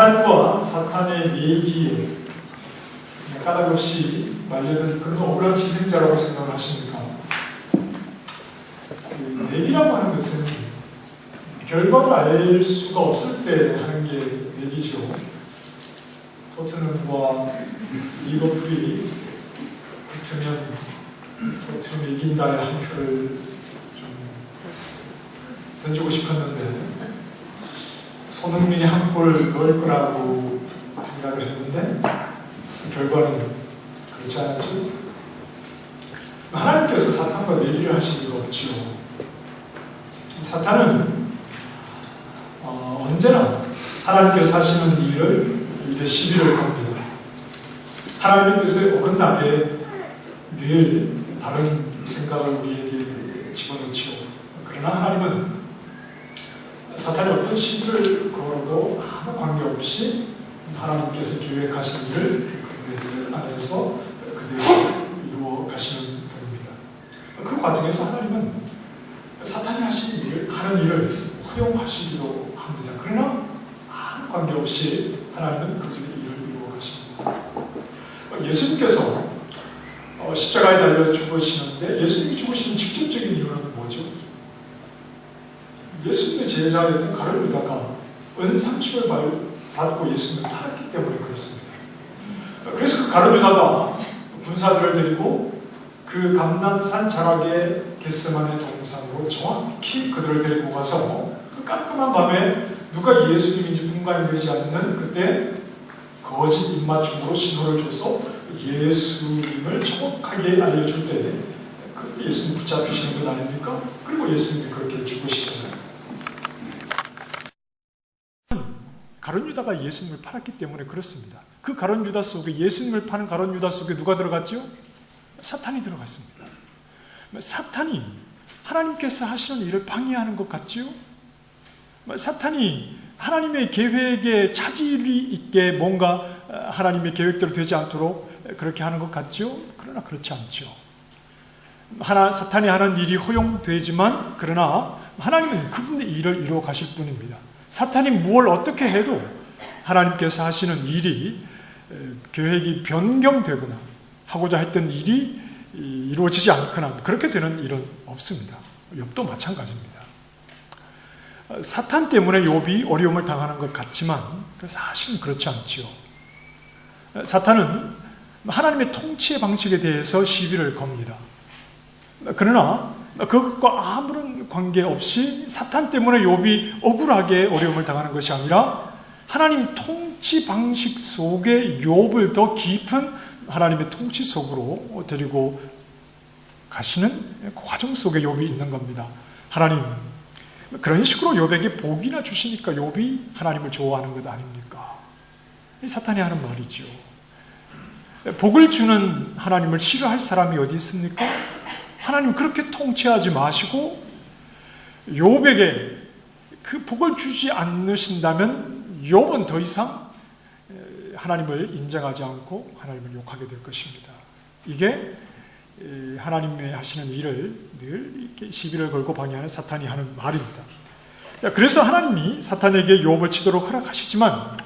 하나님과 사탄의 내기에 까닭없이 말려든 그런 억울한 희생자라고 생각하십니까? 내기라고 하는 것은 결과를 알 수가 없을 때 하는 게 내기죠. 토트넘과 리버풀이 붙으면 토트넘이 이긴다의 한 표를 좀 던지고 싶었는데 손흥민이 한 골 넣을 거라고 생각을 했는데 결과는 그렇지 않았죠. 하나님께서 사탄과 내기를 하실 리가 없죠. 사탄은 언제나 하나님께서 하시는 일에 시비를 겁니다. 하나님의 뜻에 어긋나게 늘 다른 생각을 우리에게 집어넣죠. 그러나 하나님은 사탄이 어떤 시비를 걸어도 아무 관계없이 하나님께서 계획하신 일을 그들 안에서 그대로 이루어 가시는 분입니다. 그 과정에서 하나님은 사탄이 하는 일을 허용하시기도 합니다. 그러나 아무 관계없이 하나님은 그들의 일을 이루어 가십니다. 예수님께서 십자가에 달려 죽으시는데 예수님이 죽으시는 직접적인 이유는 뭐죠? 예수님의 제자였던 가룟 유다가 은상식을 받고 예수님을 팔았기 때문에 그렇습니다. 그래서 그 가룟 유다가 군사들을 데리고 그 감람산 자락의 겟세마네 동산으로 정확히 그들을 데리고 가서 그 깜깜한 밤에 누가 예수님인지 분간이 되지 않는 그때 거짓 입맞춤으로 신호를 줘서 예수님을 정확하게 알려줄 때 그 예수님 붙잡히시는 것 아닙니까? 그리고 예수님이 그렇게 죽으시잖아요. 가룟 유다가 예수님을 팔았기 때문에 그렇습니다. 그 가룟 유다 속에 예수님을 파는 가룟 유다 속에 누가 들어갔죠? 사탄이 들어갔습니다. 사탄이 하나님께서 하시는 일을 방해하는 것 같지요? 사탄이 하나님의 계획에 차질이 있게 뭔가 하나님의 계획대로 되지 않도록 그렇게 하는 것 같지요? 그러나 그렇지 않죠. 사탄이 하는 일이 허용되지만 그러나 하나님은 그분의 일을 이루어 가실 분입니다. 사탄이 무엇을 어떻게 해도 하나님께서 하시는 일이 계획이 변경되거나 하고자 했던 일이 이루어지지 않거나 그렇게 되는 일은 없습니다. 욥도 마찬가지입니다. 사탄 때문에 욥이 어려움을 당하는 것 같지만 사실은 그렇지 않지요. 사탄은 하나님의 통치의 방식에 대해서 시비를 겁니다. 그러나 그것과 아무런 관계없이 사탄 때문에 욥이 억울하게 어려움을 당하는 것이 아니라 하나님 통치 방식 속에 욥을 더 깊은 하나님의 통치 속으로 데리고 가시는 그 과정 속에 욥이 있는 겁니다. 하나님 그런 식으로 욥에게 복이나 주시니까 욥이 하나님을 좋아하는 것 아닙니까? 사탄이 하는 말이죠. 복을 주는 하나님을 싫어할 사람이 어디 있습니까? 하나님 그렇게 통치하지 마시고 욥에게 그 복을 주지 않으신다면 욥은 더 이상 하나님을 인정하지 않고 하나님을 욕하게 될 것입니다. 이게 하나님의 하시는 일을 늘 이렇게 시비를 걸고 방해하는 사탄이 하는 말입니다. 자, 그래서 하나님이 사탄에게 욥을 치도록 허락하시지만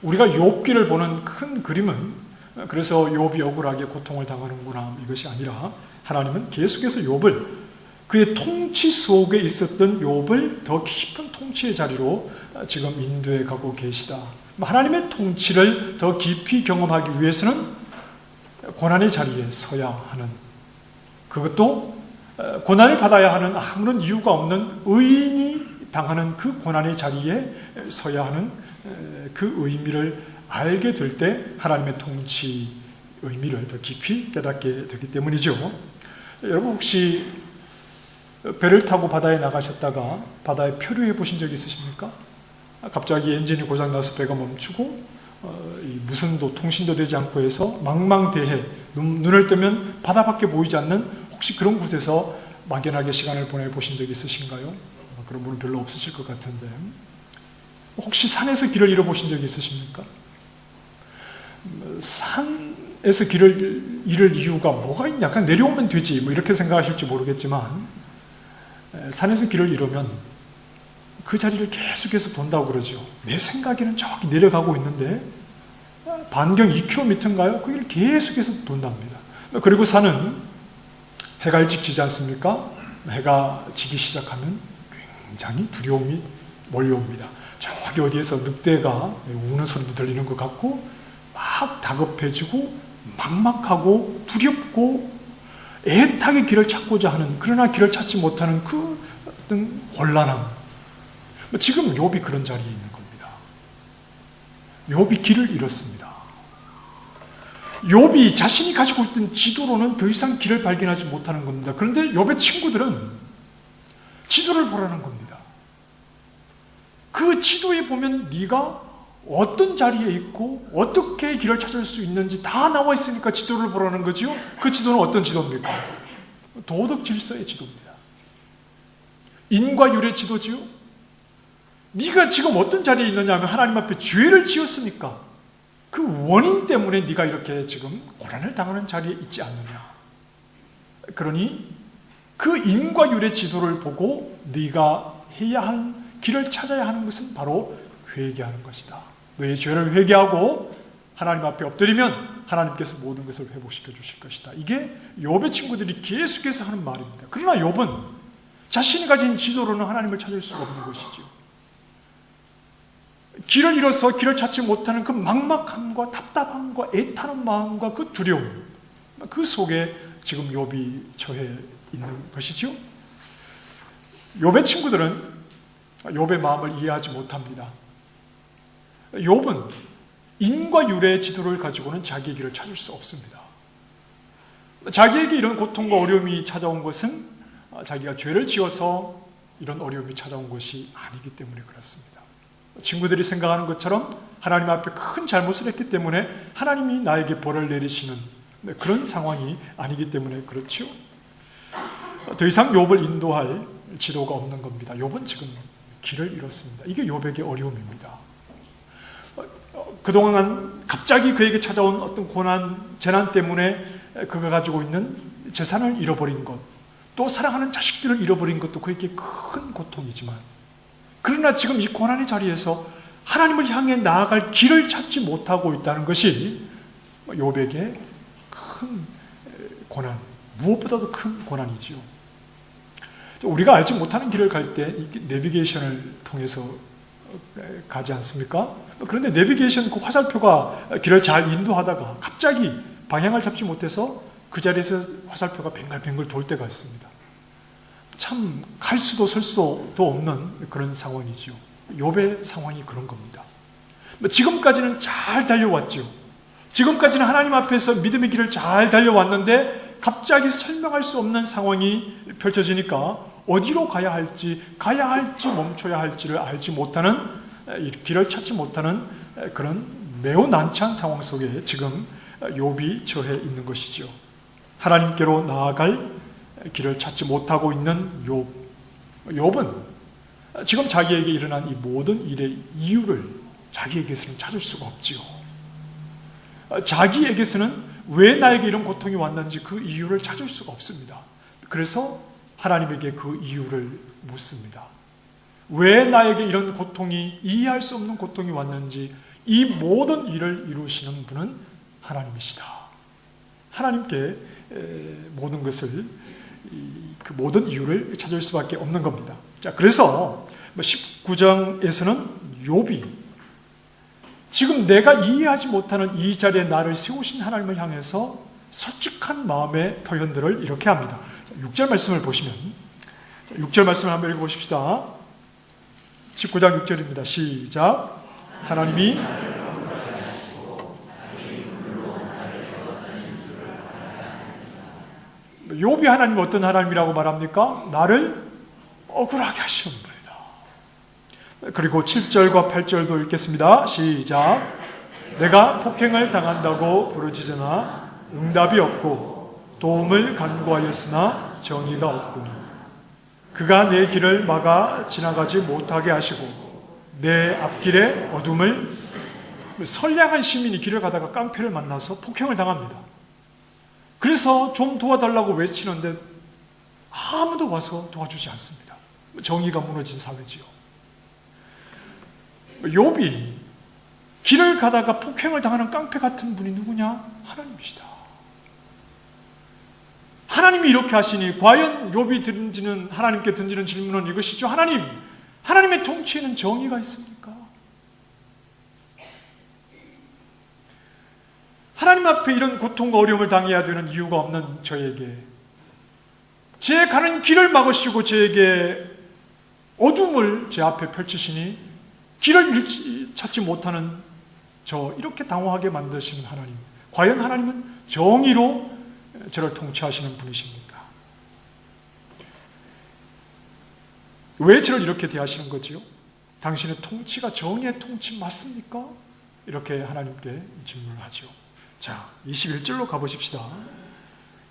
우리가 욥기를 보는 큰 그림은 그래서 욥이 억울하게 고통을 당하는구나 이것이 아니라 하나님은 계속해서 욥을 그의 통치 속에 있었던 욥을 더 깊은 통치의 자리로 지금 인도해 가고 계시다. 하나님의 통치를 더 깊이 경험하기 위해서는 고난의 자리에 서야 하는, 그것도 고난을 받아야 하는 아무런 이유가 없는 의인이 당하는 그 고난의 자리에 서야 하는 그 의미를 알게 될 때 하나님의 통치 의미를 더 깊이 깨닫게 되기 때문이죠. 여러분 혹시 배를 타고 바다에 나가셨다가 바다에 표류해 보신 적 있으십니까? 갑자기 엔진이 고장나서 배가 멈추고 무선도 통신도 되지 않고 해서 망망대해 눈을 뜨면 바다밖에 보이지 않는 혹시 그런 곳에서 막연하게 시간을 보내보신 적 있으신가요? 그런 분은 별로 없으실 것 같은데 혹시 산에서 길을 잃어보신 적이 있으십니까? 산에서 길을 잃을 이유가 뭐가 있냐? 그냥 내려오면 되지 뭐 이렇게 생각하실지 모르겠지만 산에서 길을 잃으면 그 자리를 계속해서 돈다고 그러죠. 내 생각에는 저기 내려가고 있는데 반경 2km인가요? 거기를 계속해서 돈답니다. 그리고 산은 해가 일찍 지지 않습니까? 해가 지기 시작하면 굉장히 두려움이 몰려옵니다. 저기 어디에서 늑대가 우는 소리도 들리는 것 같고 막 다급해지고 막막하고 두렵고 애타게 길을 찾고자 하는, 그러나 길을 찾지 못하는 그 어떤 곤란함. 지금 욥이 그런 자리에 있는 겁니다. 욥이 길을 잃었습니다. 욥이 자신이 가지고 있던 지도로는 더 이상 길을 발견하지 못하는 겁니다. 그런데 욥의 친구들은 지도를 보라는 겁니다. 그 지도에 보면 네가 어떤 자리에 있고 어떻게 길을 찾을 수 있는지 다 나와 있으니까 지도를 보라는 거지요. 그 지도는 어떤 지도입니까? 도덕 질서의 지도입니다. 인과 율의 지도지요. 네가 지금 어떤 자리에 있느냐 하면 하나님 앞에 죄를 지었으니까 그 원인 때문에 네가 이렇게 지금 고난을 당하는 자리에 있지 않느냐. 그러니 그 인과 율의 지도를 보고 네가 해야 할 길을 찾아야 하는 것은 바로 회개하는 것이다. 너의 죄를 회개하고 하나님 앞에 엎드리면 하나님께서 모든 것을 회복시켜 주실 것이다. 이게 욥의 친구들이 계속해서 하는 말입니다. 그러나 욥은 자신이 가진 지도로는 하나님을 찾을 수가 없는 것이죠. 길을 잃어서 길을 찾지 못하는 그 막막함과 답답함과 애타는 마음과 그 두려움, 그 속에 지금 욥이 처해 있는 것이죠. 욥의 친구들은 욥의 마음을 이해하지 못합니다. 욥은 인과 율의 지도를 가지고는 자기의 길을 찾을 수 없습니다. 자기에게 이런 고통과 어려움이 찾아온 것은 자기가 죄를 지어서 이런 어려움이 찾아온 것이 아니기 때문에 그렇습니다. 친구들이 생각하는 것처럼 하나님 앞에 큰 잘못을 했기 때문에 하나님이 나에게 벌을 내리시는 그런 상황이 아니기 때문에 그렇죠. 더 이상 욥을 인도할 지도가 없는 겁니다. 욥은 지금 길을 잃었습니다. 이게 욥에게 어려움입니다. 그동안 갑자기 그에게 찾아온 어떤 고난, 재난 때문에 그가 가지고 있는 재산을 잃어버린 것, 또 사랑하는 자식들을 잃어버린 것도 그에게 큰 고통이지만, 그러나 지금 이 고난의 자리에서 하나님을 향해 나아갈 길을 찾지 못하고 있다는 것이 욥에게 큰 고난, 무엇보다도 큰 고난이지요. 우리가 알지 못하는 길을 갈 때 내비게이션을 통해서 가지 않습니까? 그런데 내비게이션 그 화살표가 길을 잘 인도하다가 갑자기 방향을 잡지 못해서 그 자리에서 화살표가 뱅글뱅글 돌 때가 있습니다. 참 갈 수도 설 수도 없는 그런 상황이지요. 욥의 상황이 그런 겁니다. 지금까지는 잘 달려왔지요. 지금까지는 하나님 앞에서 믿음의 길을 잘 달려왔는데 갑자기 설명할 수 없는 상황이 펼쳐지니까 어디로 가야 할지 멈춰야 할지를 알지 못하는, 길을 찾지 못하는 그런 매우 난처한 상황 속에 지금 욥이 처해 있는 것이죠. 하나님께로 나아갈 길을 찾지 못하고 있는 욥은 지금 자기에게 일어난 이 모든 일의 이유를 자기에게서는 찾을 수가 없지요. 자기에게서는 왜 나에게 이런 고통이 왔는지 그 이유를 찾을 수가 없습니다. 그래서 하나님에게 그 이유를 묻습니다. 왜 나에게 이런 고통이, 이해할 수 없는 고통이 왔는지 이 모든 일을 이루시는 분은 하나님이시다. 하나님께 모든 것을, 그 모든 이유를 찾을 수밖에 없는 겁니다. 자, 그래서 19장에서는 욥이 지금 내가 이해하지 못하는 이 자리에 나를 세우신 하나님을 향해서 솔직한 마음의 표현들을 이렇게 합니다. 6절 말씀을 보시면, 6절 말씀을 한번 읽어보십시다. 19장 6절입니다. 시작. 하나님이 욥이 하나님이 어떤 하나님이라고 말합니까? 나를 억울하게 하시는 분이다. 그리고 7절과 8절도 읽겠습니다. 시작. 내가 폭행을 당한다고 부르짖으나 응답이 없고 도움을 간구하였으나 정의가 없고 그가 내 길을 막아 지나가지 못하게 하시고 내 앞길에 어둠을, 선량한 시민이 길을 가다가 깡패를 만나서 폭행을 당합니다. 그래서 좀 도와달라고 외치는데 아무도 와서 도와주지 않습니다. 정의가 무너진 사회지요. 욥이 길을 가다가 폭행을 당하는 깡패 같은 분이 누구냐? 하나님이시다. 하나님이 이렇게 하시니 과연 욥이 하나님께 던지는 질문은 이것이죠. 하나님의 통치에는 정의가 있습니까? 하나님 앞에 이런 고통과 어려움을 당해야 되는 이유가 없는 저에게, 제 가는 길을 막으시고 저에게 어둠을 제 앞에 펼치시니 길을 찾지 못하는 저 이렇게 당황하게 만드시는 하나님, 과연 하나님은 정의로 저를 통치하시는 분이십니까? 왜 저를 이렇게 대하시는 거지요? 당신의 통치가 정의의 통치 맞습니까? 이렇게 하나님께 질문을 하죠. 자, 21절로 가보십시다.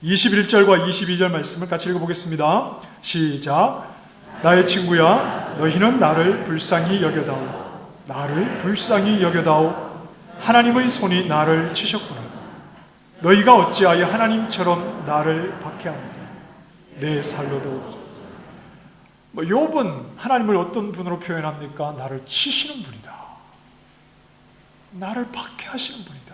21절과 22절 말씀을 같이 읽어보겠습니다. 시작. 나의 친구야, 너희는 나를 불쌍히 여겨다오. 나를 불쌍히 여겨다오. 하나님의 손이 나를 치셨구나. 너희가 어찌하여 하나님처럼 나를 박해하느냐. 내 살로도. 욥은 하나님을 어떤 분으로 표현합니까? 나를 치시는 분이다. 나를 박해하시는 분이다.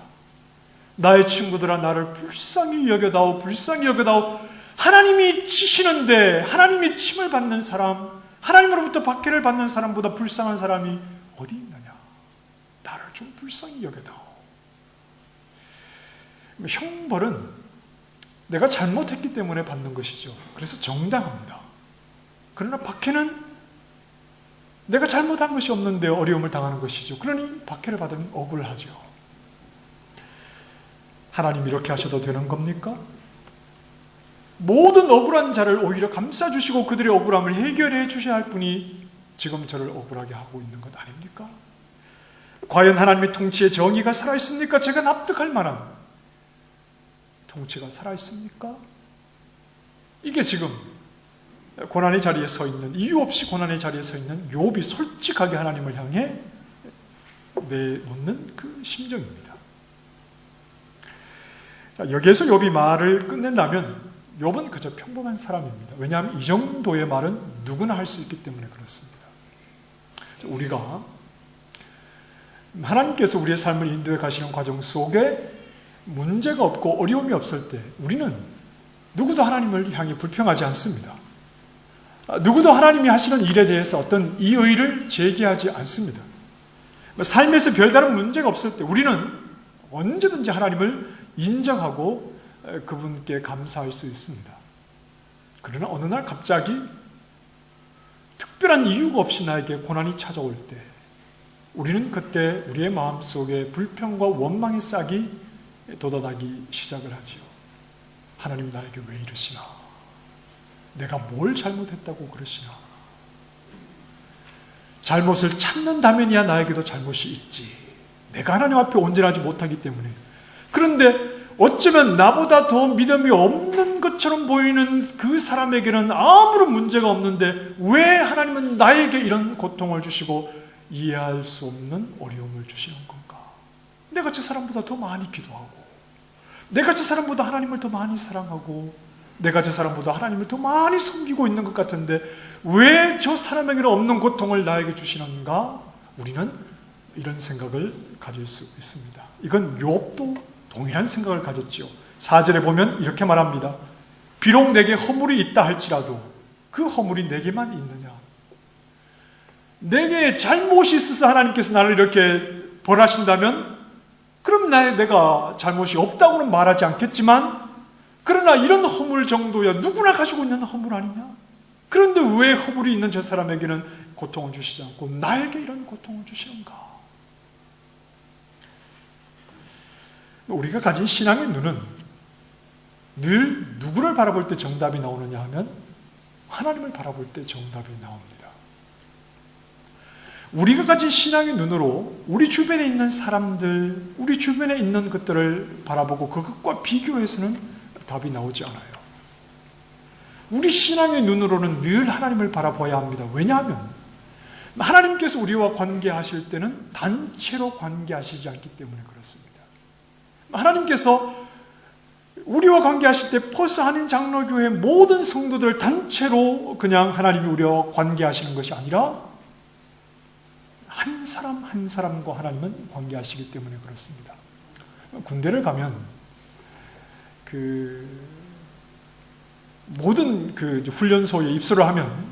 나의 친구들아, 나를 불쌍히 여겨다오. 불쌍히 여겨다오. 하나님이 치시는데 하나님이 침을 받는 사람, 하나님으로부터 박해를 받는 사람보다 불쌍한 사람이 어디 있느냐. 나를 좀 불쌍히 여겨다오. 형벌은 내가 잘못했기 때문에 받는 것이죠. 그래서 정당합니다. 그러나 박해는 내가 잘못한 것이 없는데 어려움을 당하는 것이죠. 그러니 박해를 받으면 억울하죠. 하나님 이렇게 하셔도 되는 겁니까? 모든 억울한 자를 오히려 감싸주시고 그들의 억울함을 해결해 주셔야 할 분이 지금 저를 억울하게 하고 있는 것 아닙니까? 과연 하나님의 통치의 정의가 살아있습니까? 제가 납득할 만한 통치가 살아있습니까? 이게 지금 고난의 자리에 서 있는, 이유 없이 고난의 자리에 서 있는 욥이 솔직하게 하나님을 향해 내놓는 그 심정입니다. 자, 여기에서 욥이 말을 끝낸다면 욥은 그저 평범한 사람입니다. 왜냐하면 이 정도의 말은 누구나 할 수 있기 때문에 그렇습니다. 우리가 하나님께서 우리의 삶을 인도해 가시는 과정 속에 문제가 없고 어려움이 없을 때 우리는 누구도 하나님을 향해 불평하지 않습니다. 누구도 하나님이 하시는 일에 대해서 어떤 이의를 제기하지 않습니다. 삶에서 별다른 문제가 없을 때 우리는 언제든지 하나님을 인정하고 그분께 감사할 수 있습니다. 그러나 어느 날 갑자기 특별한 이유가 없이 나에게 고난이 찾아올 때 우리는 그때 우리의 마음속에 불평과 원망의 싹이 돋아나기 시작을 하지요. 하나님 나에게 왜 이러시나? 내가 뭘 잘못했다고 그러시나? 잘못을 찾는다면이야 나에게도 잘못이 있지. 내가 하나님 앞에 온전하지 못하기 때문에. 그런데 어쩌면 나보다 더 믿음이 없는 것처럼 보이는 그 사람에게는 아무런 문제가 없는데 왜 하나님은 나에게 이런 고통을 주시고 이해할 수 없는 어려움을 주시는 건가? 내가 저 사람보다 더 많이 기도하고 내가 저 사람보다 하나님을 더 많이 사랑하고 내가 저 사람보다 하나님을 더 많이 섬기고 있는 것 같은데 왜 저 사람에게는 없는 고통을 나에게 주시는가? 우리는 이런 생각을 가질 수 있습니다. 이건 욥도 동일한 생각을 가졌지요. 4절에 보면 이렇게 말합니다. 비록 내게 허물이 있다 할지라도 그 허물이 내게만 있느냐? 내게 잘못이 있어서 하나님께서 나를 이렇게 벌하신다면 그럼 내가 잘못이 없다고는 말하지 않겠지만 그러나 이런 허물 정도야 누구나 가지고 있는 허물 아니냐? 그런데 왜 허물이 있는 저 사람에게는 고통을 주시지 않고 나에게 이런 고통을 주시는가? 우리가 가진 신앙의 눈은 늘 누구를 바라볼 때 정답이 나오느냐 하면 하나님을 바라볼 때 정답이 나옵니다. 우리가 가진 신앙의 눈으로 우리 주변에 있는 사람들, 우리 주변에 있는 것들을 바라보고 그것과 비교해서는 답이 나오지 않아요. 우리 신앙의 눈으로는 늘 하나님을 바라봐야 합니다. 왜냐하면 하나님께서 우리와 관계하실 때는 단체로 관계하시지 않기 때문에 그렇습니다. 하나님께서 우리와 관계하실 때 퍼스 한인 장로교회 모든 성도들 단체로 그냥 하나님이 우리와 관계하시는 것이 아니라 한 사람 한 사람과 하나님은 관계하시기 때문에 그렇습니다. 군대를 가면 모든 훈련소에 입소를 하면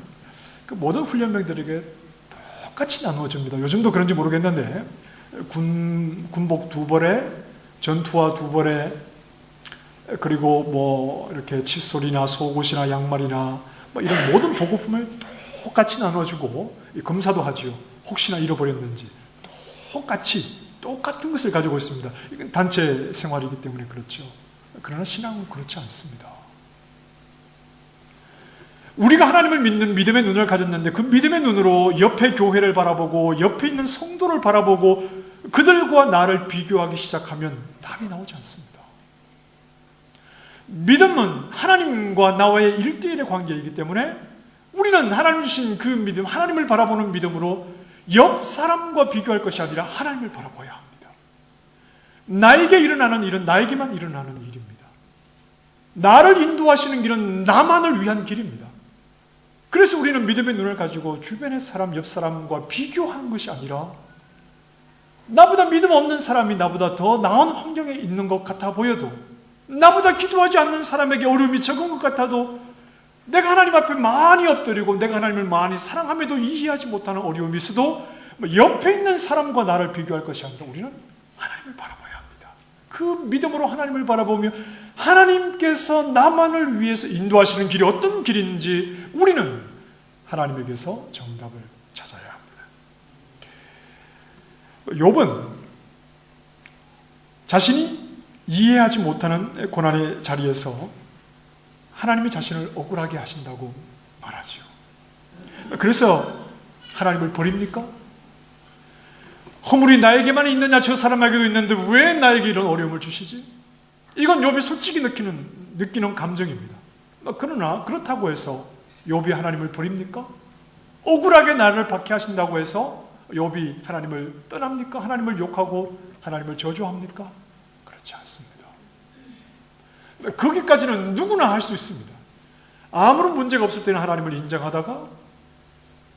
모든 훈련병들에게 똑같이 나누어집니다. 요즘도 그런지 모르겠는데 군복 2벌에 전투화 2벌에 그리고 이렇게 칫솔이나 속옷이나 양말이나 이런 모든 보급품을 똑같이 나눠주고 검사도 하죠. 혹시나 잃어버렸는지 똑같은 것을 가지고 있습니다. 이건 단체 생활이기 때문에 그렇죠. 그러나 신앙은 그렇지 않습니다. 우리가 하나님을 믿는 믿음의 눈을 가졌는데 그 믿음의 눈으로 옆에 교회를 바라보고 옆에 있는 성도를 바라보고 그들과 나를 비교하기 시작하면 답이 나오지 않습니다. 믿음은 하나님과 나와의 1대1의 관계이기 때문에 우리는 하나님 주신 그 믿음, 하나님을 바라보는 믿음으로 옆 사람과 비교할 것이 아니라 하나님을 바라봐야 합니다. 나에게 일어나는 일은 나에게만 일어나는 일입니다. 나를 인도하시는 길은 나만을 위한 길입니다. 그래서 우리는 믿음의 눈을 가지고 주변의 사람, 옆 사람과 비교하는 것이 아니라 나보다 믿음 없는 사람이 나보다 더 나은 환경에 있는 것 같아 보여도 나보다 기도하지 않는 사람에게 어려움이 적은 것 같아도 내가 하나님 앞에 많이 엎드리고 내가 하나님을 많이 사랑함에도 이해하지 못하는 어려움이 있어도 옆에 있는 사람과 나를 비교할 것이 아니라 우리는 하나님을 바라봐야 합니다. 그 믿음으로 하나님을 바라보며 하나님께서 나만을 위해서 인도하시는 길이 어떤 길인지 우리는 하나님에게서 정답을 찾아야 합니다. 욥은 자신이 이해하지 못하는 고난의 자리에서 하나님이 자신을 억울하게 하신다고 말하죠. 그래서 하나님을 버립니까? 허물이 나에게만 있느냐 저 사람에게도 있는데 왜 나에게 이런 어려움을 주시지? 이건 욥이 솔직히 느끼는 감정입니다. 그러나 그렇다고 해서 욥이 하나님을 버립니까? 억울하게 나를 박해하신다고 해서 욥이 하나님을 떠납니까? 하나님을 욕하고 하나님을 저주합니까? 그렇지 않습니다. 거기까지는 누구나 할 수 있습니다. 아무런 문제가 없을 때는 하나님을 인정하다가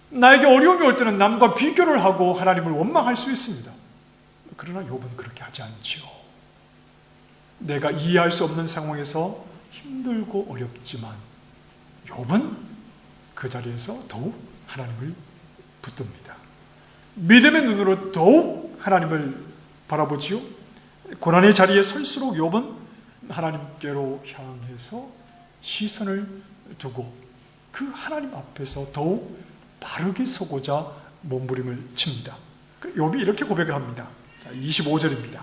나에게 어려움이 올 때는 남과 비교를 하고 하나님을 원망할 수 있습니다. 그러나 욥은 그렇게 하지 않지요. 내가 이해할 수 없는 상황에서 힘들고 어렵지만 욥은 그 자리에서 더욱 하나님을 붙듭니다. 믿음의 눈으로 더욱 하나님을 바라보지요. 고난의 자리에 설수록 욥은 하나님께로 향해서 시선을 두고 그 하나님 앞에서 더욱 바르게 서고자 몸부림을 칩니다. 욥이 이렇게 고백을 합니다. 25절입니다.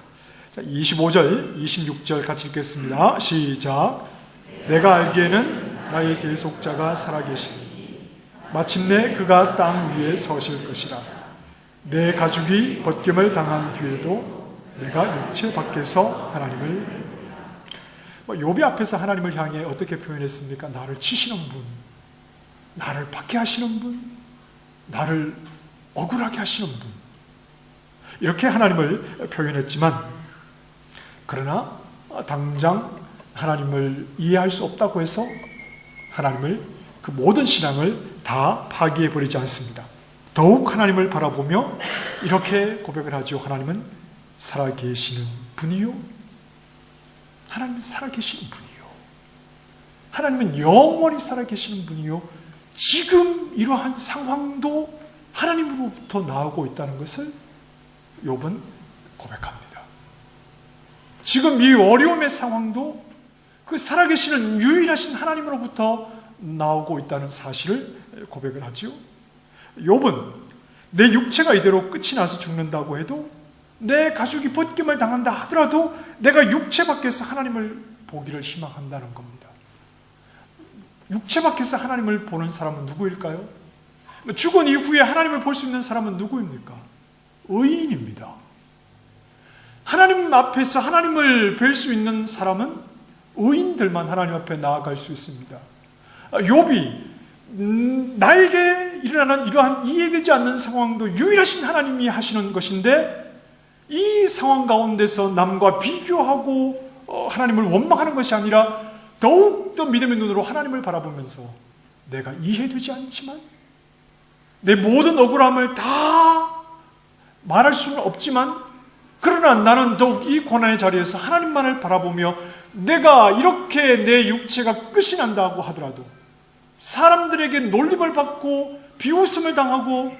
25절, 26절 같이 읽겠습니다. 시작. 내가 알기에는 나의 대속자가 살아계시니 마침내 그가 땅 위에 서실 것이라. 내 가죽이 벗김을 당한 뒤에도 내가 육체 밖에서 하나님을 욥이 앞에서 하나님을 향해 어떻게 표현했습니까? 나를 치시는 분, 나를 박해하시는 분, 나를 억울하게 하시는 분, 이렇게 하나님을 표현했지만 그러나 당장 하나님을 이해할 수 없다고 해서 하나님을 그 모든 신앙을 다 파기해버리지 않습니다. 더욱 하나님을 바라보며 이렇게 고백을 하죠. 하나님은 살아계시는 분이요. 하나님은 살아계시는 분이요. 하나님은 영원히 살아계시는 분이요. 지금 이러한 상황도 하나님으로부터 나오고 있다는 것을 욥은 고백합니다. 지금 이 어려움의 상황도 그 살아계시는 유일하신 하나님으로부터 나오고 있다는 사실을 고백을 하죠. 욥은 내 육체가 이대로 끝이 나서 죽는다고 해도 내 가죽이 벗김을 당한다 하더라도 내가 육체 밖에서 하나님을 보기를 희망한다는 겁니다. 육체 밖에서 하나님을 보는 사람은 누구일까요? 죽은 이후에 하나님을 볼 수 있는 사람은 누구입니까? 의인입니다. 하나님 앞에서 하나님을 뵐 수 있는 사람은 의인들만 하나님 앞에 나아갈 수 있습니다. 욥이 나에게 일어나는 이러한 이해되지 않는 상황도 유일하신 하나님이 하시는 것인데 이 상황 가운데서 남과 비교하고 하나님을 원망하는 것이 아니라 더욱더 믿음의 눈으로 하나님을 바라보면서 내가 이해되지 않지만 내 모든 억울함을 다 말할 수는 없지만, 그러나 나는 더욱 이 고난의 자리에서 하나님만을 바라보며 내가 이렇게 내 육체가 끝이 난다고 하더라도, 사람들에게 놀림을 받고 비웃음을 당하고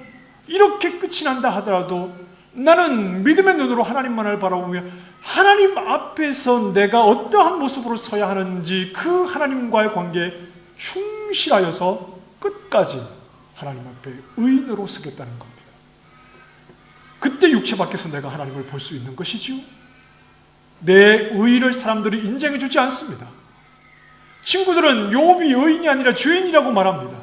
이렇게 끝이 난다 하더라도 나는 믿음의 눈으로 하나님만을 바라보며 하나님 앞에서 내가 어떠한 모습으로 서야 하는지 그 하나님과의 관계에 충실하여서 끝까지 하나님 앞에 의인으로 서겠다는 겁니다. 그때 육체 밖에서 내가 하나님을 볼 수 있는 것이지요. 내 의의를 사람들이 인정해 주지 않습니다. 친구들은 욥이 의인이 아니라 죄인이라고 말합니다.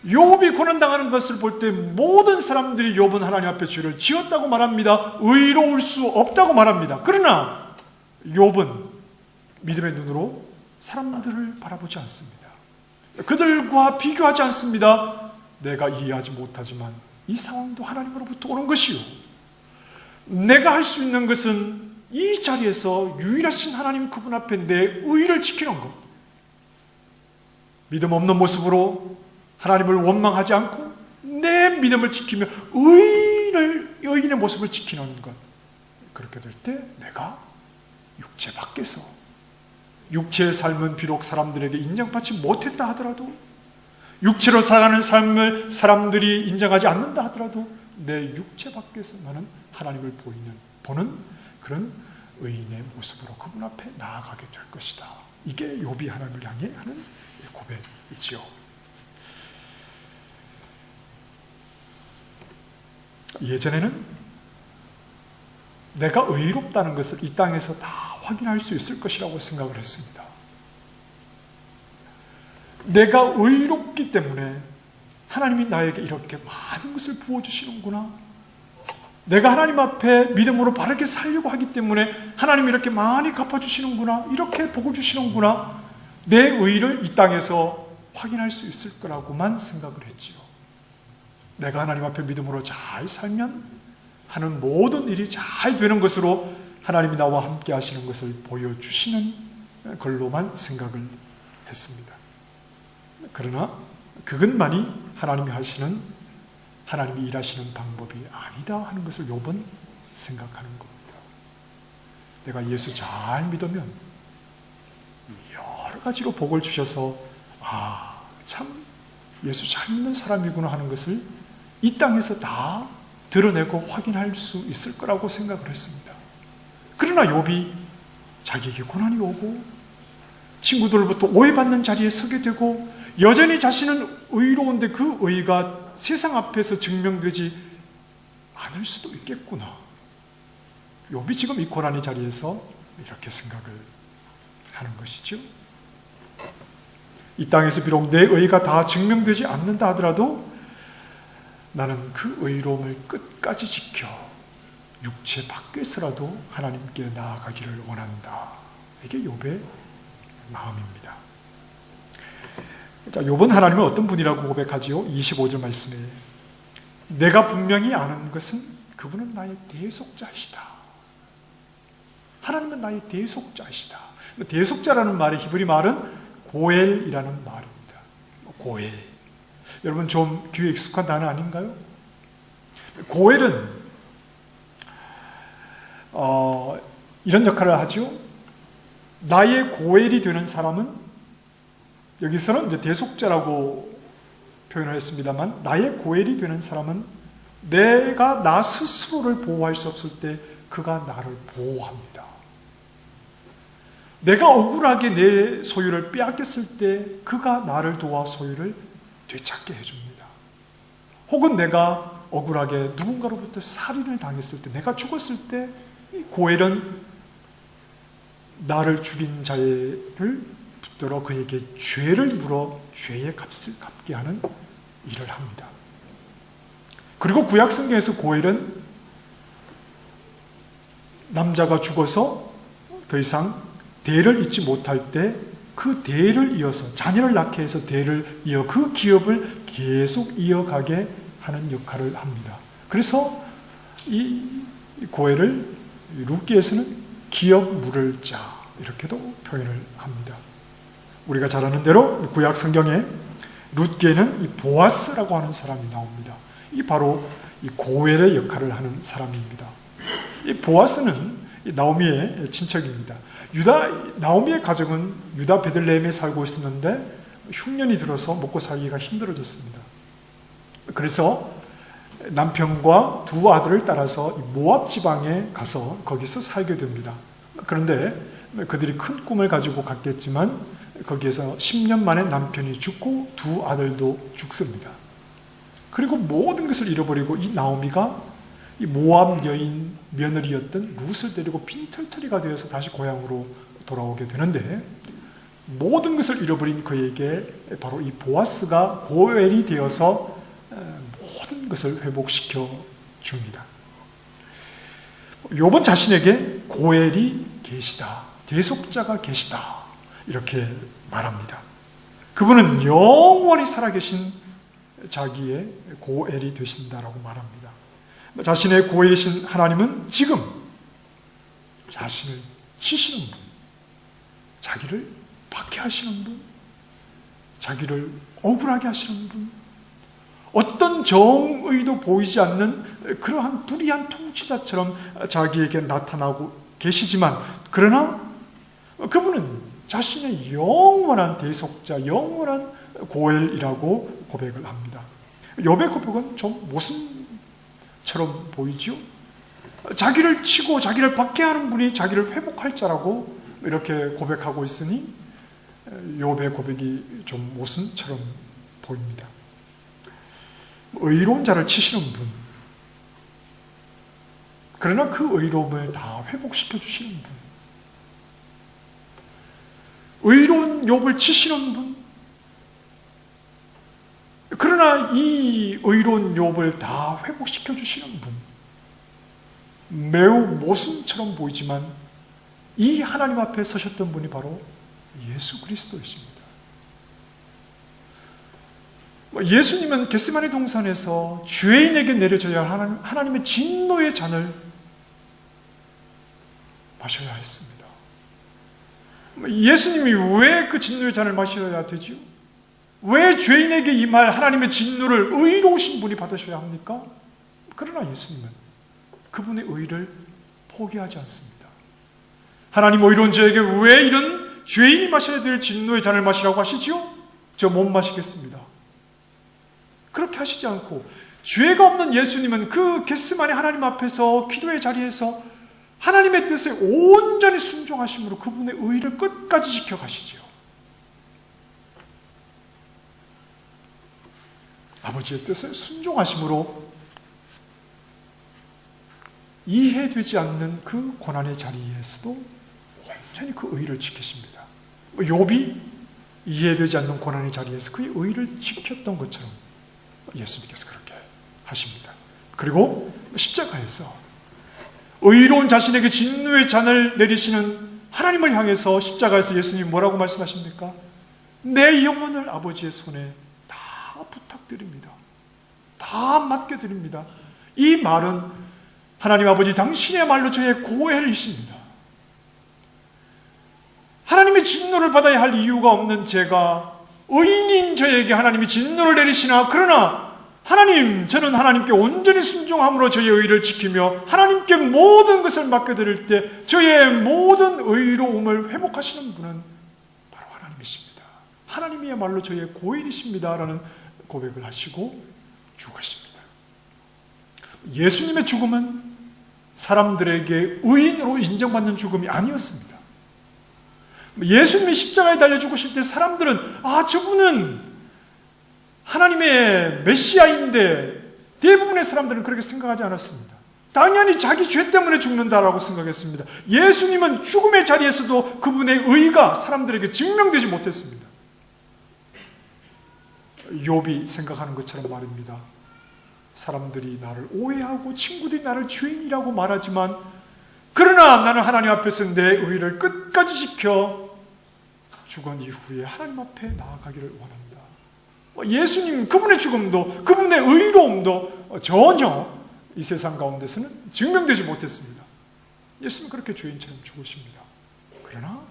욥이 고난당하는 것을 볼 때 모든 사람들이 욥은 하나님 앞에 죄를 지었다고 말합니다. 의로울 수 없다고 말합니다. 그러나 욥은 믿음의 눈으로 사람들을 바라보지 않습니다. 그들과 비교하지 않습니다. 내가 이해하지 못하지만 이 상황도 하나님으로부터 오는 것이요, 내가 할 수 있는 것은 이 자리에서 유일하신 하나님 그분 앞에 내 의의를 지키는 것, 믿음 없는 모습으로 하나님을 원망하지 않고 내 믿음을 지키며 의인의 모습을 지키는 것, 그렇게 될 때 내가 육체 밖에서, 육체의 삶은 비록 사람들에게 인정받지 못했다 하더라도, 육체로 살아가는 삶을 사람들이 인정하지 않는다 하더라도 내 육체 밖에서 나는 하나님을 보는 그런 의인의 모습으로 그분 앞에 나아가게 될 것이다. 이게 욥이 하나님을 향해 하는 고백이지요. 예전에는 내가 의롭다는 것을 이 땅에서 다 확인할 수 있을 것이라고 생각을 했습니다. 내가 의롭기 때문에 하나님이 나에게 이렇게 많은 것을 부어주시는구나, 내가 하나님 앞에 믿음으로 바르게 살려고 하기 때문에 하나님이 이렇게 많이 갚아주시는구나, 이렇게 복을 주시는구나, 내 의의를 이 땅에서 확인할 수 있을 거라고만 생각을 했지요. 내가 하나님 앞에 믿음으로 잘 살면 하는 모든 일이 잘 되는 것으로 하나님이 나와 함께 하시는 것을 보여주시는 걸로만 생각을 했습니다. 그러나 그것만이 하나님이 일하시는 방법이 아니다 하는 것을 욥은 생각하는 겁니다. 내가 예수 잘 믿으면 여러 가지로 복을 주셔서 참 예수 잘 믿는 사람이구나 하는 것을 이 땅에서 다 드러내고 확인할 수 있을 거라고 생각을 했습니다. 그러나 욥이 자기에게 고난이 오고 친구들로부터 오해받는 자리에 서게 되고 여전히 자신은 의로운데 그 의의가 세상 앞에서 증명되지 않을 수도 있겠구나. 욥이 지금 이 고난의 자리에서 이렇게 생각을 하는 것이죠. 이 땅에서 비록 내 의의가 다 증명되지 않는다 하더라도 나는 그 의로움을 끝까지 지켜 육체 밖에서라도 하나님께 나아가기를 원한다. 이게 욥의 마음입니다. 자, 욥은 하나님을 어떤 분이라고 고백하지요? 25절 말씀에 내가 분명히 아는 것은 그분은 나의 대속자이시다. 하나님은 나의 대속자이시다. 대속자라는 말의 히브리 말은 고엘이라는 말입니다. 고엘. 여러분 좀 귀에 익숙한 단어 아닌가요? 고엘은 이런 역할을 하죠. 나의 고엘이 되는 사람은, 여기서는 이제 대속자라고 표현을 했습니다만, 나의 고엘이 되는 사람은 내가 나 스스로를 보호할 수 없을 때 그가 나를 보호합니다. 내가 억울하게 내 소유를 빼앗겼을 때 그가 나를 도와 소유를 되찾게 해줍니다. 혹은 내가 억울하게 누군가로부터 살인을 당했을 때, 내가 죽었을 때 이 고엘은 나를 죽인 자를 붙들어 그에게 죄를 물어 죄의 값을 갚게 하는 일을 합니다. 그리고 구약 성경에서 고엘은 남자가 죽어서 더 이상 대를 잇지 못할 때 그 대를 이어서, 자녀를 낳게 해서 대를 이어 그 기업을 계속 이어가게 하는 역할을 합니다. 그래서 이 고엘을 룻기에서는 기업 물을 자 이렇게도 표현을 합니다. 우리가 잘 아는 대로 구약 성경에 룻기에는 이 보아스라고 하는 사람이 나옵니다. 이 바로 이 고엘의 역할을 하는 사람입니다. 이 보아스는 이 나오미의 친척입니다. 나오미의 가족은 유다 베들레헴에 살고 있었는데 흉년이 들어서 먹고 살기가 힘들어졌습니다. 그래서 남편과 두 아들을 따라서 모압 지방에 가서 거기서 살게 됩니다. 그런데 그들이 큰 꿈을 가지고 갔겠지만 거기에서 10년 만에 남편이 죽고 두 아들도 죽습니다. 그리고 모든 것을 잃어버리고 이 나오미가 이 모압 여인 며느리였던 룻을 데리고 빈털터리가 되어서 다시 고향으로 돌아오게 되는데, 모든 것을 잃어버린 그에게 바로 이 보아스가 고엘이 되어서 모든 것을 회복시켜 줍니다. 욥은 자신에게 고엘이 계시다, 대속자가 계시다, 이렇게 말합니다. 그분은 영원히 살아계신 자기의 고엘이 되신다라고 말합니다. 자신의 고엘이신 하나님은 지금 자신을 치시는 분, 자기를 박해하시는 분, 자기를 억울하게 하시는 분, 어떤 정의도 보이지 않는 그러한 불의한 통치자처럼 자기에게 나타나고 계시지만, 그러나 그분은 자신의 영원한 대속자, 영원한 고엘이라고 고백을 합니다. 욥의 고백은 좀 모순처럼 보이죠? 자기를 치고 자기를 박해하는 분이 자기를 회복할 자라고 이렇게 고백하고 있으니 욥의 고백이 좀 모순처럼 보입니다. 의로운 자를 치시는 분, 그러나 그 의로움을 다 회복시켜 주시는 분, 의로운 욥을 치시는 분, 그러나 이 의로운 욥을 다 회복시켜 주시는 분, 매우 모순처럼 보이지만 이 하나님 앞에 서셨던 분이 바로 예수 그리스도이십니다. 예수님은 겟세마네 동산에서 죄인에게 내려져야 할 하나님의 진노의 잔을 마셔야 했습니다. 예수님이 왜 그 진노의 잔을 마셔야 되지요? 왜 죄인에게 임할 하나님의 진노를 의로우신 분이 받으셔야 합니까? 그러나 예수님은 그분의 의를 포기하지 않습니다. 하나님 의로운 저에게 왜 이런 죄인이 마셔야 될 진노의 잔을 마시라고 하시지요? 저 못 마시겠습니다. 그렇게 하시지 않고 죄가 없는 예수님은 그 겟세마네 하나님 앞에서 기도의 자리에서 하나님의 뜻에 온전히 순종하심으로 그분의 의를 끝까지 지켜가시지요. 아버지의 뜻에 순종하심으로 이해되지 않는 그 고난의 자리에서도 온전히 그 의를 지키십니다. 욥이 이해되지 않는 고난의 자리에서 그의 의를 지켰던 것처럼 예수님께서 그렇게 하십니다. 그리고 십자가에서 의로운 자신에게 진노의 잔을 내리시는 하나님을 향해서 십자가에서 예수님이 뭐라고 말씀하십니까? 내 영혼을 아버지의 손에 다 부탁드립니다. 다 맡겨드립니다. 이 말은 하나님 아버지 당신의 말로 저의 고엘이십니다. 하나님의 진노를 받아야 할 이유가 없는 제가 의인인 저에게 하나님이 진노를 내리시나, 그러나 하나님, 저는 하나님께 온전히 순종함으로 저의 의를 지키며 하나님께 모든 것을 맡겨드릴 때 저의 모든 의로움을 회복하시는 분은 바로 하나님이십니다. 하나님이야말로 저의 고인이십니다 라는 고백을 하시고 죽으십니다. 예수님의 죽음은 사람들에게 의인으로 인정받는 죽음이 아니었습니다. 예수님이 십자가에 달려 죽으실 때 사람들은 저분은 하나님의 메시아인데, 대부분의 사람들은 그렇게 생각하지 않았습니다. 당연히 자기 죄 때문에 죽는다라고 생각했습니다. 예수님은 죽음의 자리에서도 그분의 의가 사람들에게 증명되지 못했습니다. 욥이 생각하는 것처럼 말입니다. 사람들이 나를 오해하고 친구들이 나를 죄인이라고 말하지만, 그러나 나는 하나님 앞에서 내 의를 끝까지 지켜 죽은 이후에 하나님 앞에 나아가기를 원한다. 예수님 그분의 죽음도 그분의 의로움도 전혀 이 세상 가운데서는 증명되지 못했습니다. 예수님은 그렇게 죄인처럼 죽으십니다. 그러나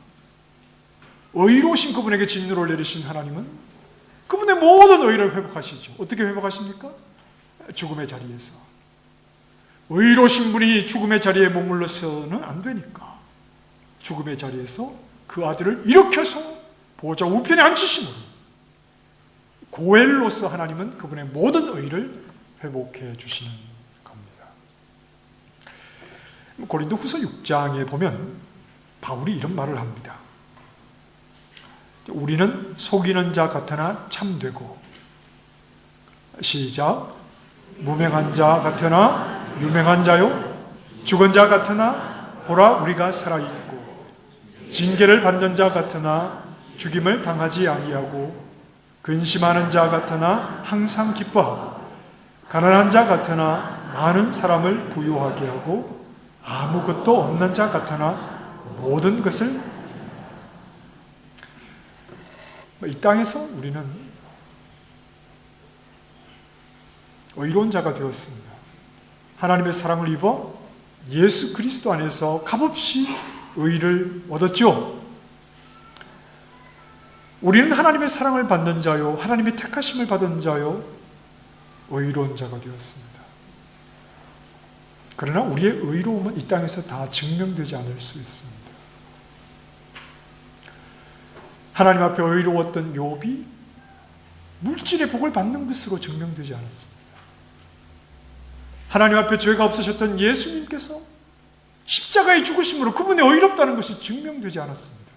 의로우신 그분에게 진노를 내리신 하나님은 그분의 모든 의를 회복하시죠. 어떻게 회복하십니까? 죽음의 자리에서 의로신 분이 죽음의 자리에 머물러서는 안 되니까 죽음의 자리에서 그 아들을 일으켜서 보좌 우편에 앉히심으로 고엘로서 하나님은 그분의 모든 의를 회복해 주시는 겁니다. 고린도 후서 6장에 보면 바울이 이런 말을 합니다. 우리는 속이는 자 같으나 참되고, 시작, 무명한 자 같으나 유명한 자요, 죽은 자 같으나 보라 우리가 살아있고, 징계를 받는 자 같으나 죽임을 당하지 아니하고, 근심하는 자 같으나 항상 기뻐하고, 가난한 자 같으나 많은 사람을 부유하게 하고, 아무것도 없는 자 같으나 모든 것을. 이 땅에서 우리는 의로운 자가 되었습니다. 하나님의 사랑을 입어 예수 그리스도 안에서 값없이 의를 얻었죠. 우리는 하나님의 사랑을 받는 자요, 하나님의 택하심을 받은 자요, 의로운 자가 되었습니다. 그러나 우리의 의로움은 이 땅에서 다 증명되지 않을 수 있습니다. 하나님 앞에 의로웠던 욥이 물질의 복을 받는 것으로 증명되지 않았습니다. 하나님 앞에 죄가 없으셨던 예수님께서 십자가의 죽으심으로 그분의 의롭다는 것이 증명되지 않았습니다.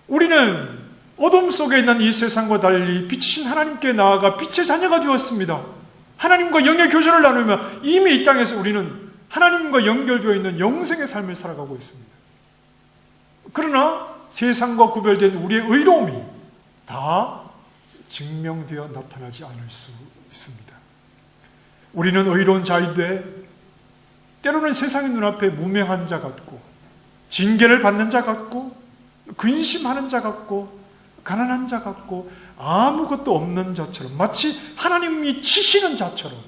우리는 어둠 속에 있는 이 세상과 달리 빛이신 하나님께 나아가 빛의 자녀가 되었습니다. 하나님과 영의 교제를 나누며 이미 이 땅에서 우리는 하나님과 연결되어 있는 영생의 삶을 살아가고 있습니다. 그러나 세상과 구별된 우리의 의로움이 다 증명되어 나타나지 않을 수 있습니다. 우리는 의로운 자인데 때로는 세상의 눈앞에 무명한 자 같고, 징계를 받는 자 같고, 근심하는 자 같고, 가난한 자 같고, 아무것도 없는 자처럼, 마치 하나님이 치시는 자처럼,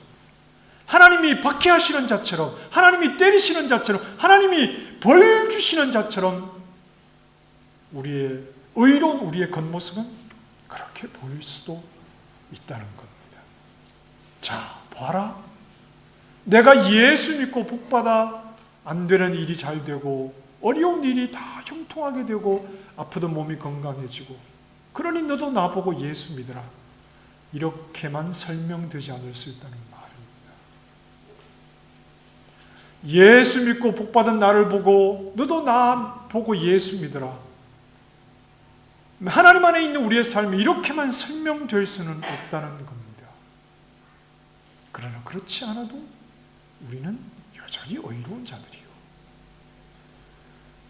하나님이 박해하시는 자처럼, 하나님이 때리시는 자처럼, 하나님이 벌 주시는 자처럼 우리의 의로운 우리의 겉모습은 그렇게 보일 수도 있다는 겁니다. 자, 봐라. 내가 예수 믿고 복받아 안 되는 일이 잘 되고 어려운 일이 다 형통하게 되고 아프던 몸이 건강해지고, 그러니 너도 나보고 예수 믿으라. 이렇게만 설명되지 않을 수 있다는 말입니다. 예수 믿고 복받은 나를 보고 너도 나 보고 예수 믿으라. 하나님 안에 있는 우리의 삶이 이렇게만 설명될 수는 없다는 겁니다. 그러나 그렇지 않아도 우리는 여전히 의로운 자들이요.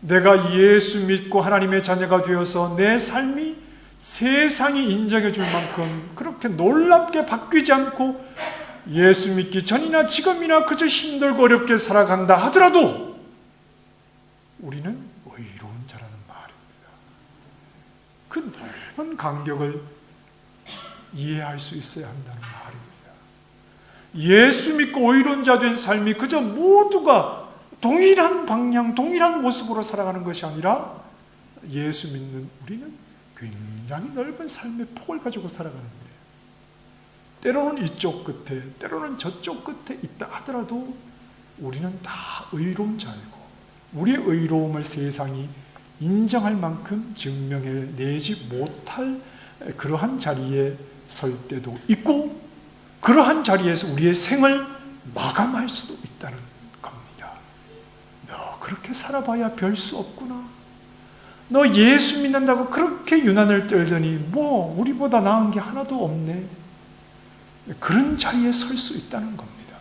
내가 예수 믿고 하나님의 자녀가 되어서 내 삶이 세상이 인정해 줄 만큼 그렇게 놀랍게 바뀌지 않고 예수 믿기 전이나 지금이나 그저 힘들고 어렵게 살아간다 하더라도 우리는 의로운 자라는 말입니다. 그 넓은 간격을 이해할 수 있어야 한다는 말입니다. 예수 믿고 의로운 자 된 삶이 그저 모두가 동일한 방향, 동일한 모습으로 살아가는 것이 아니라 예수 믿는 우리는 굉장히 넓은 삶의 폭을 가지고 살아가는데, 때로는 이쪽 끝에, 때로는 저쪽 끝에 있다 하더라도 우리는 다 의로운 자이고 우리의 의로움을 세상이 인정할 만큼 증명해 내지 못할 그러한 자리에 설 때도 있고, 그러한 자리에서 우리의 생을 마감할 수도 있다는 겁니다. 너 그렇게 살아봐야 별 수 없구나. 너 예수 믿는다고 그렇게 유난을 떨더니 뭐 우리보다 나은 게 하나도 없네. 그런 자리에 설 수 있다는 겁니다.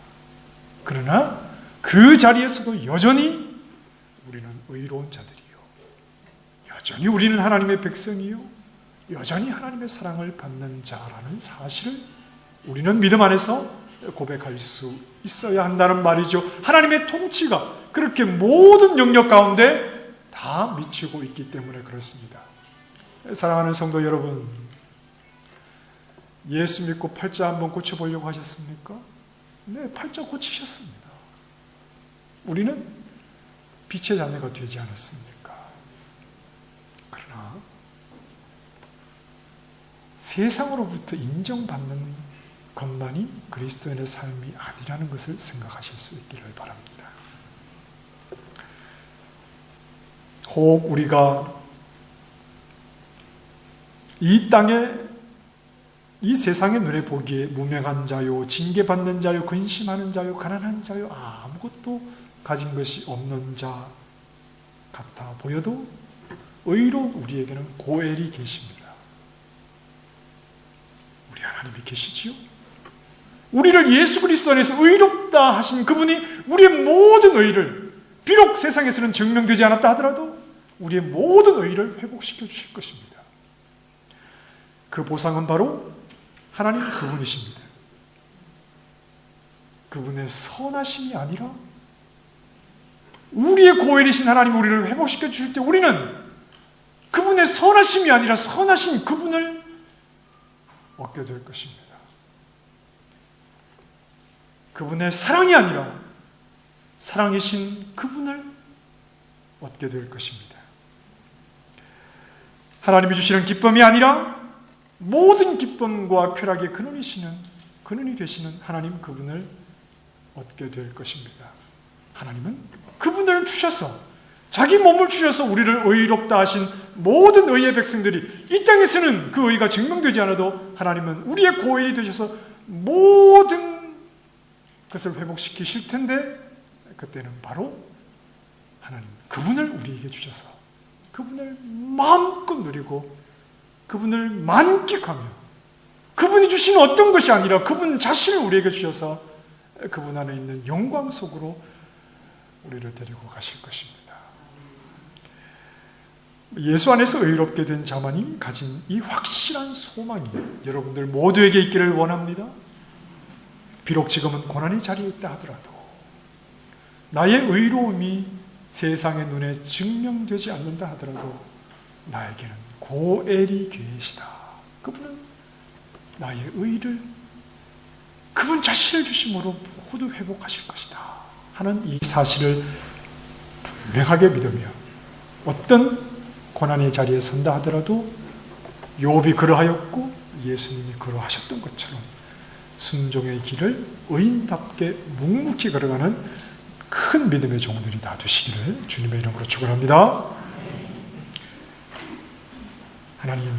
그러나 그 자리에서도 여전히 우리는 의로운 자들이요, 여전히 우리는 하나님의 백성이요, 여전히 하나님의 사랑을 받는 자라는 사실을 우리는 믿음 안에서 고백할 수 있어야 한다는 말이죠. 하나님의 통치가 그렇게 모든 영역 가운데 다 미치고 있기 때문에 그렇습니다. 사랑하는 성도 여러분, 예수 믿고 팔자 한번 고쳐보려고 하셨습니까? 네, 팔자 고치셨습니다. 우리는 빛의 자녀가 되지 않았습니까? 그러나 세상으로부터 인정받는 것만이 그리스도인의 삶이 아니라는 것을 생각하실 수 있기를 바랍니다. 혹 우리가 이 땅에, 이 세상의 눈에 보기에 무명한 자요, 징계받는 자요, 근심하는 자요, 가난한 자요, 아무것도 가진 것이 없는 자 같아 보여도 의로 우리에게는 고엘이 계십니다. 우리 하나님이 계시지요? 우리를 예수 그리스도 안에서 의롭다 하신 그분이 우리의 모든 의를, 비록 세상에서는 증명되지 않았다 하더라도 우리의 모든 의를 회복시켜 주실 것입니다. 그 보상은 바로 하나님 그분이십니다. 그분의 선하심이 아니라 우리의 고엘이신 하나님 우리를 회복시켜 주실 때 우리는 그분의 선하심이 아니라 선하신 그분을 얻게 될 것입니다. 그분의 사랑이 아니라 사랑이신 그분을 얻게 될 것입니다. 하나님이 주시는 기쁨이 아니라 모든 기쁨과 쾌락의 근원이 되시는 하나님 그분을 얻게 될 것입니다. 하나님은 그분을 주셔서, 자기 몸을 주셔서 우리를 의롭다 하신 모든 의의 백성들이 이 땅에서는 그 의가 증명되지 않아도 하나님은 우리의 고엘이 되셔서 모든 것을 회복시키실 텐데, 그때는 바로 하나님 그분을 우리에게 주셔서 그분을 마음껏 누리고 그분을 만끽하며 그분이 주신 어떤 것이 아니라 그분 자신을 우리에게 주셔서 그분 안에 있는 영광 속으로 우리를 데리고 가실 것입니다. 예수 안에서 의롭게 된 자만이 가진 이 확실한 소망이 여러분들 모두에게 있기를 원합니다. 비록 지금은 고난의 자리에 있다 하더라도 나의 의로움이 세상의 눈에 증명되지 않는다 하더라도 나에게는 고엘이 계시다. 그분은 나의 의를 그분 자신을 주심으로 모두 회복하실 것이다 하는 이 사실을 분명하게 믿으며 어떤 고난의 자리에 선다 하더라도 욥이 그러하였고 예수님이 그러하셨던 것처럼 순종의 길을 의인답게 묵묵히 걸어가는 큰 믿음의 종들이 다 되시기를 주님의 이름으로 축원합니다. 하나님,